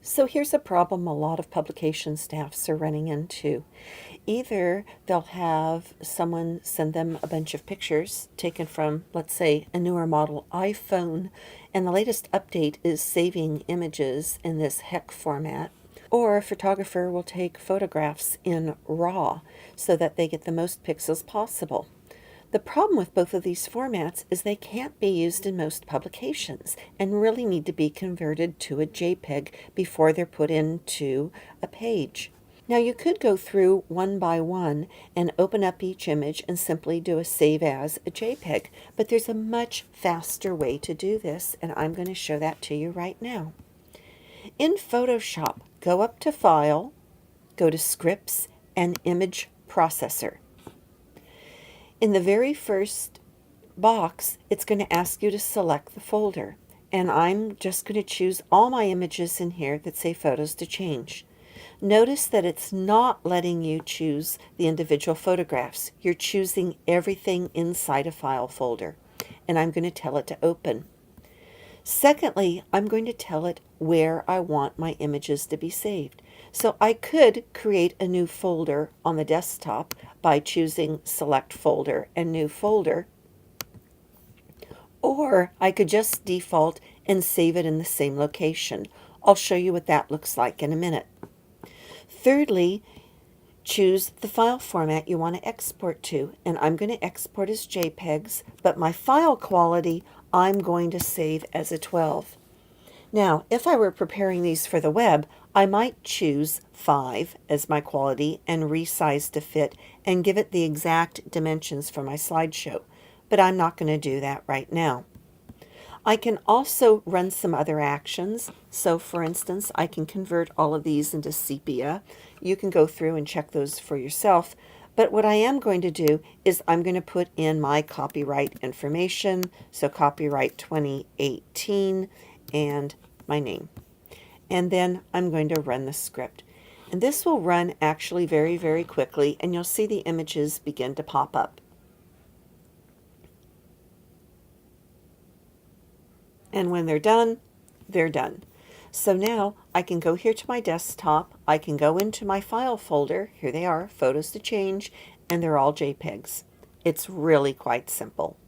So here's a problem a lot of publication staffs are running into. Either they'll have someone send them a bunch of pictures taken from, let's say, a newer model iPhone, and the latest update is saving images in this HEIC format. Or a photographer will take photographs in RAW so that they get the most pixels possible. The problem with both of these formats is they can't be used in most publications and really need to be converted to a JPEG before they're put into a page. Now you could go through one by one and open up each image and simply do a save as a JPEG, but there's a much faster way to do this, and I'm going to show that to you right now. In Photoshop, go up to File, go to Scripts and Image Processor. In the very first box, it's going to ask you to select the folder, and I'm just going to choose all my images in here that say Photos to Change. Notice that it's not letting you choose the individual photographs. You're choosing everything inside a file folder, and I'm going to tell it to open. Secondly, I'm going to tell it where I want my images to be saved. So I could create a new folder on the desktop by choosing Select Folder and New Folder, or I could just default and save it in the same location. I'll show you what that looks like in a minute. Thirdly, choose the file format you want to export to, and I'm going to export as JPEGs, but my file quality I'm going to save as a 12. Now, if I were preparing these for the web, I might choose 5 as my quality and resize to fit and give it the exact dimensions for my slideshow, but I'm not going to do that right now. I can also run some other actions. So for instance, I can convert all of these into sepia. You can go through and check those for yourself. But what I am going to do is I'm going to put in my copyright information. So copyright 2018 and my name. And then I'm going to run the script. And this will run actually very, very quickly, and you'll see the images begin to pop up. And when they're done, they're done. So now I can go here to my desktop, I can go into my file folder, here they are, Photos to Change, and they're all JPEGs. It's really quite simple.